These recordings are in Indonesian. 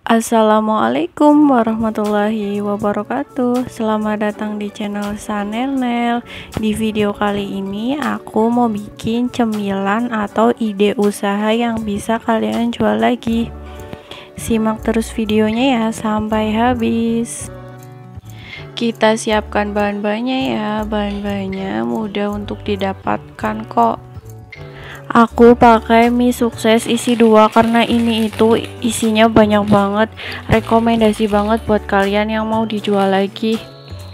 Assalamualaikum warahmatullahi wabarakatuh. Selamat datang di channel Sanernel. Di video kali ini aku mau bikin cemilan atau ide usaha yang bisa kalian jual lagi. Simak terus videonya ya sampai habis. Kita siapkan bahan-bahannya ya. Bahan-bahannya mudah untuk didapatkan kok. Aku pakai mie sukses isi 2 karena ini itu isinya banyak banget. Rekomendasi banget buat kalian yang mau dijual lagi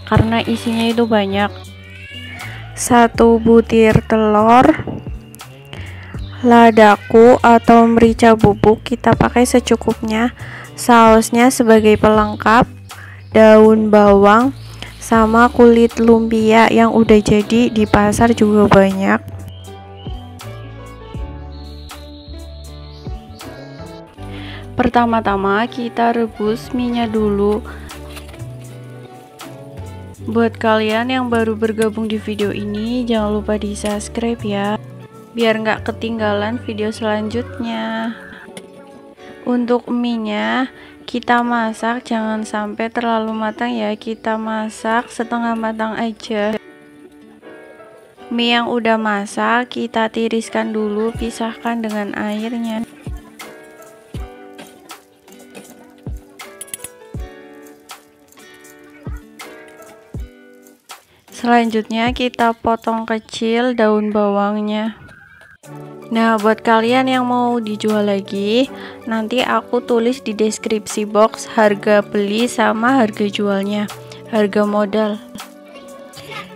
karena isinya itu banyak. 1 butir telur, ladaku atau merica bubuk kita pakai secukupnya, sausnya sebagai pelengkap, daun bawang sama kulit lumpia yang udah jadi di pasar juga banyak. Pertama-tama kita rebus minyak dulu. Buat kalian yang baru bergabung di video ini, jangan lupa di subscribe ya, biar nggak ketinggalan video selanjutnya. Untuk minyak kita masak jangan sampai terlalu matang ya, kita masak setengah matang aja. Mie yang udah masak kita tiriskan dulu, pisahkan dengan airnya. Selanjutnya kita potong kecil daun bawangnya. Nah, buat kalian yang mau dijual lagi, nanti aku tulis di deskripsi box harga beli sama harga jualnya, harga modal.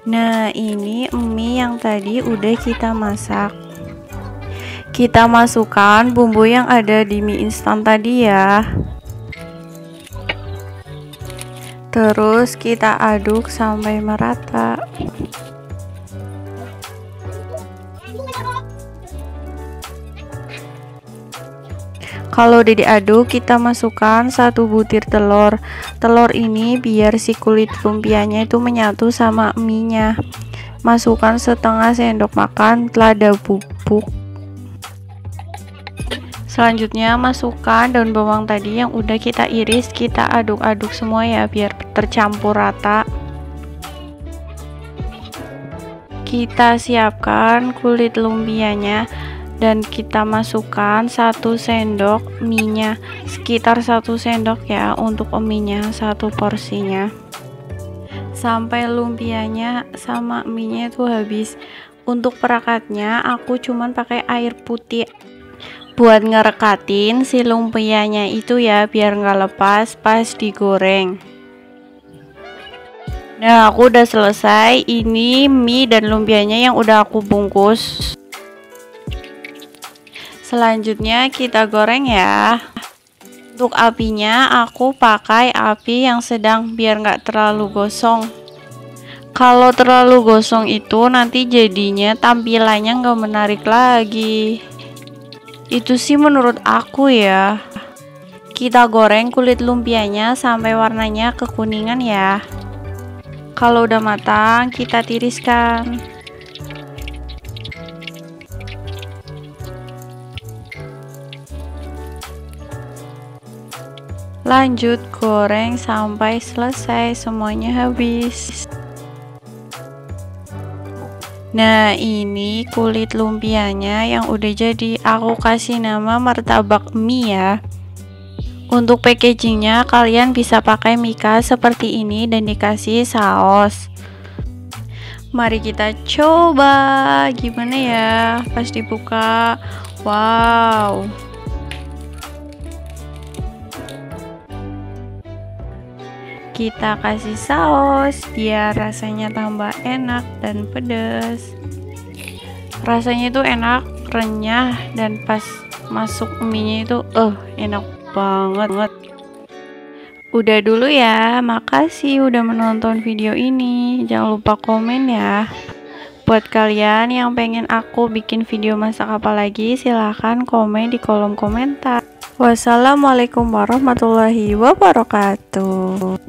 Nah, ini mie yang tadi udah kita masak. Kita masukkan bumbu yang ada di mie instan tadi ya. Terus kita aduk sampai merata. Kalau udah diaduk, kita masukkan 1 butir telur. Telur ini biar si kulit lumpianya itu menyatu sama mie-nya. Masukkan setengah sendok makan lada bubuk. Selanjutnya masukkan daun bawang tadi yang udah kita iris, kita aduk-aduk semua ya biar tercampur rata. Kita siapkan kulit lumpianya dan kita masukkan 1 sendok mie-nya, sekitar 1 sendok ya untuk mie-nya, 1 porsinya. Sampai lumpianya sama mie-nya itu habis. Untuk perakatnya aku cuman pakai air putih buat ngerekatin si lumpianya itu ya, biar nggak lepas pas digoreng. Nah, aku udah selesai. Ini mie dan lumpianya yang udah aku bungkus. Selanjutnya kita goreng ya. Untuk apinya aku pakai api yang sedang biar nggak terlalu gosong. Kalau terlalu gosong itu nanti jadinya tampilannya nggak menarik lagi. Itu sih menurut aku ya. Kita goreng kulit lumpianya sampai warnanya kekuningan ya. Kalau udah matang kita tiriskan. Lanjut goreng sampai selesai semuanya habis. Nah, ini kulit lumpianya yang udah jadi, aku kasih nama martabak mie ya. Untuk packagingnya kalian bisa pakai mika seperti ini dan dikasih saus. Mari kita coba gimana ya pas dibuka. Wow, kita kasih saus biar rasanya tambah enak dan pedas. Rasanya itu enak, renyah, dan pas masuk mie-nya itu enak banget. Udah dulu ya, makasih udah menonton video ini. Jangan lupa komen ya. Buat kalian yang pengen aku bikin video masak apa lagi, silahkan komen di kolom komentar. Wassalamualaikum warahmatullahi wabarakatuh.